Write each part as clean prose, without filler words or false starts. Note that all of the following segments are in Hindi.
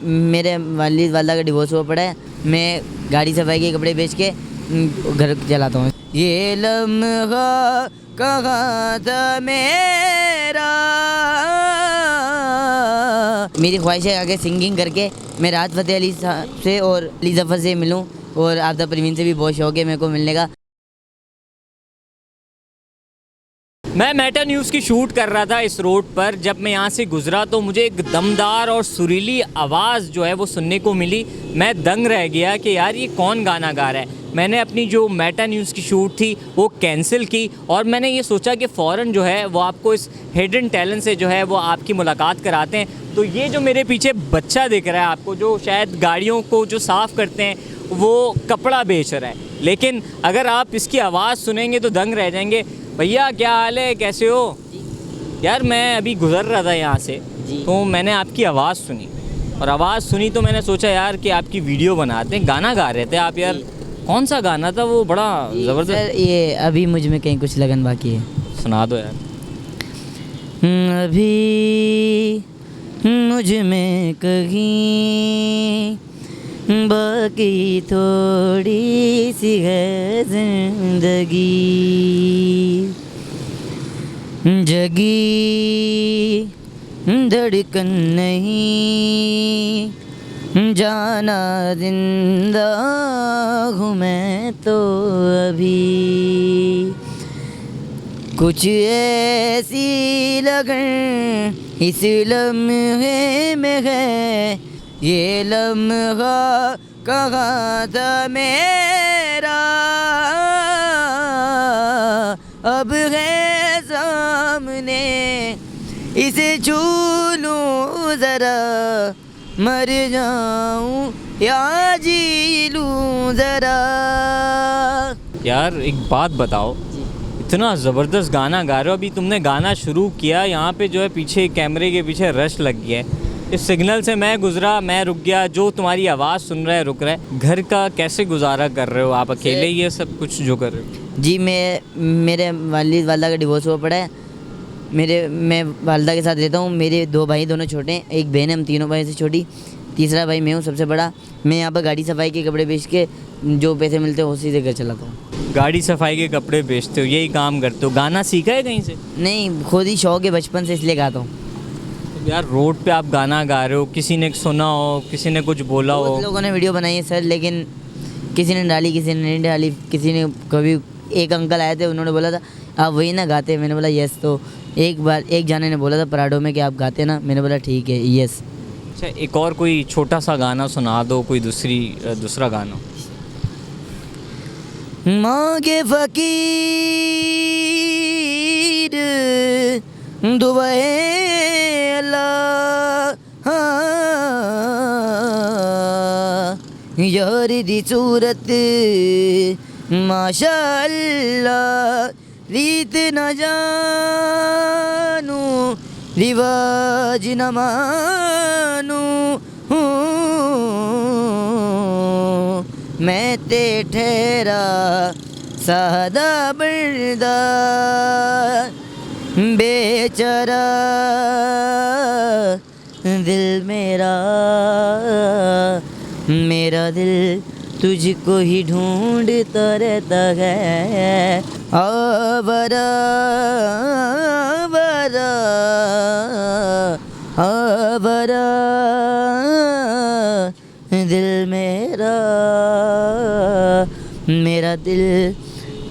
मेरे वालिद वाला का डिवोर्स हुआ पड़ा है। मैं गाड़ी सफाई के कपड़े बेच के घर चलाता हूँ। ये लम्हा कहाँ था मेरा, मेरी ख्वाहिश है आगे सिंगिंग करके मैं राहत फ़तेह अली साहब से और अली ज़फ़र से मिलूँ, और आफ़ता परवीन से भी बहुत शौक़ है मेरे को मिलने का। मैं मेटा न्यूज़ की शूट कर रहा था इस रोड पर। जब मैं यहाँ से गुजरा तो मुझे एक दमदार और सुरीली आवाज़ जो है वो सुनने को मिली। मैं दंग रह गया कि यार ये कौन गाना गा रहा है। मैंने अपनी जो मेटा न्यूज़ की शूट थी वो कैंसिल की और मैंने ये सोचा कि फ़ौरन जो है वो आपको इस हिडन टैलेंट से जो है वो आपकी मुलाकात कराते हैं। तो ये जो मेरे पीछे बच्चा दिख रहा है आपको, जो शायद गाड़ियों को जो साफ़ करते हैं, वो कपड़ा बेच रहा है। लेकिन अगर आप इसकी आवाज़ सुनेंगे तो दंग रह जाएंगे। भैया क्या हाल है, कैसे हो? यार मैं अभी गुज़र रहा था यहाँ से तो मैंने आपकी आवाज़ सुनी, और आवाज़ सुनी तो मैंने सोचा यार कि आपकी वीडियो बनाते हैं। गाना गा रहे थे आप यार, कौन सा गाना था वो? बड़ा ज़बरदस्त। ये अभी मुझ में कहीं कुछ लगन बाकी है, सुना दो यार। अभी मुझ में कहीं बाकी थोड़ी सी है जिंदगी, जगी धड़कन नहीं, जाना जिंदा हूँ मैं तो अभी, कुछ ऐसी लगन इस लम्हे में है, ये लम्हा कहाँ था मेरा, अब है सामने इसे छू लूँ ज़रा, मर जाऊँ या जी लूँ ज़रा। यार एक बात बताओ, इतना ज़बरदस्त गाना गा रहे हो, अभी तुमने गाना शुरू किया, यहाँ पे जो है पीछे कैमरे के पीछे रश लग गया है। इस सिग्नल से मैं गुज़रा, मैं रुक गया, जो तुम्हारी आवाज़ सुन रहा है रुक रहा है। घर का कैसे गुजारा कर रहे हो आप? अकेले ही ये सब कुछ जो कर रहे हो? जी मेरे वालिद वाला का डिवोर्स हुआ पड़ा है। मैं वालदा के साथ रहता हूँ। मेरे 2 भाई, दोनों छोटे हैं, एक बहन है, हम तीनों भाई से छोटी, तीसरा भाई मैं हूँ सबसे बड़ा। मैं यहाँ पर गाड़ी सफाई के कपड़े बेच के जो पैसे मिलते हैं उसी से घर चलाता हूँ। गाड़ी सफाई के कपड़े बेचते हो, यही काम करते हो? गाना सीखा है कहीं से? नहीं, खुद ही शौक है बचपन से, इसलिए गाता हूँ। यार रोड पे आप गाना गा रहे हो, किसी ने सुना हो, किसी ने कुछ बोला हो? बहुत लोगों ने वीडियो बनाई है सर, लेकिन किसी ने डाली, किसी ने नहीं डाली। किसी ने कभी, एक अंकल आए थे, उन्होंने बोला था आप वही ना गाते? मैंने बोला यस। तो एक बार एक जाने ने बोला था पराडो में कि आप गाते ना? मैंने बोला ठीक है, यस। अच्छा, एक और कोई छोटा सा गाना सुना दो, कोई दूसरा गाना। मांगे फकीर दुआए अल्लाह, यार दी सूरत माशाअल्लाह, रीत न जानू रिवाज न मानू, मैं ते ठहरा सादा बर्दा बेचारा, दिल मेरा दिल तुझको ही ढूंढता रहता है, आवारा आवारा आवारा, दिल मेरा दिल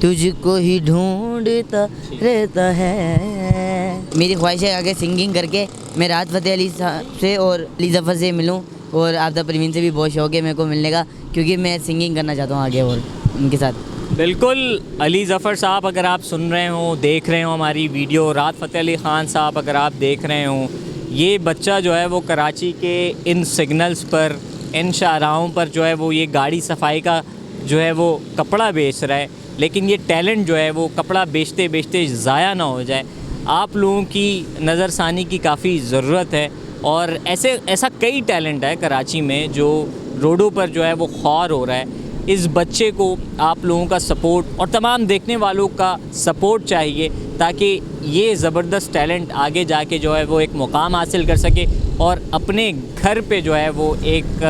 तुझको ही ढूंढता रहता है। मेरी ख्वाहिश है आगे सिंगिंग करके मैं राहत फ़तेह अली साहब से और अली ज़फ़र से मिलूँ, और आफ़ता परवीन से भी बहुत शौक़ है मेरे को मिलने का, क्योंकि मैं सिंगिंग करना चाहता हूँ आगे और उनके साथ। बिल्कुल अली ज़फ़र साहब अगर आप सुन रहे हो, देख रहे हो हमारी वीडियो, राहत फ़तेह अली ख़ान साहब अगर आप देख रहे हो, ये बच्चा जो है वो कराची के इन सिग्नल्स पर, इन शाहराहों पर जो है वो ये गाड़ी सफाई का जो है वो कपड़ा बेच रहा है। लेकिन ये टैलेंट जो है वो कपड़ा बेचते बेचते ज़ाया ना हो जाए। आप लोगों की नज़रसानी की काफ़ी ज़रूरत है, और ऐसा कई टैलेंट है कराची में जो रोडों पर जो है वो ख्वार हो रहा है। इस बच्चे को आप लोगों का सपोर्ट और तमाम देखने वालों का सपोर्ट चाहिए, ताकि ये ज़बरदस्त टैलेंट आगे जाके जो है वो एक मुकाम हासिल कर सके और अपने घर पे जो है वो एक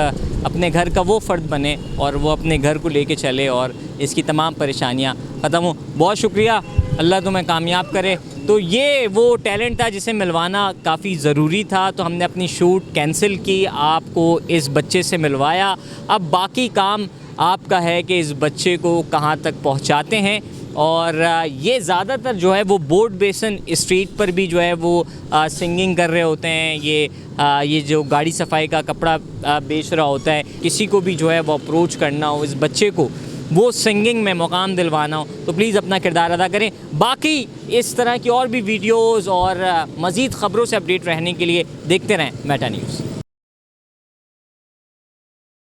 अपने घर का वो फ़र्द बने और वो अपने घर को लेके चले और इसकी तमाम परेशानियां ख़त्म हो। बहुत शुक्रिया, अल्लाह तुम्हें कामयाब करे। तो ये वो टैलेंट था जिसे मिलवाना काफ़ी ज़रूरी था, तो हमने अपनी शूट कैंसिल की, आपको इस बच्चे से मिलवाया। अब बाकी काम आपका है कि इस बच्चे को कहाँ तक पहुँचाते हैं। और ये ज़्यादातर जो है वो बोर्ड बेसन स्ट्रीट पर भी जो है वो सिंगिंग कर रहे होते हैं। ये जो गाड़ी सफाई का कपड़ा बेच रहा होता है, किसी को भी जो है वो अप्रोच करना हो, इस बच्चे को वो सिंगिंग में मुकाम दिलवाना हो, तो प्लीज़ अपना किरदार अदा करें। बाकी इस तरह की और भी वीडियोज़ और मज़ीद ख़बरों से अपडेट रहने के लिए देखते रहें मेटा न्यूज़।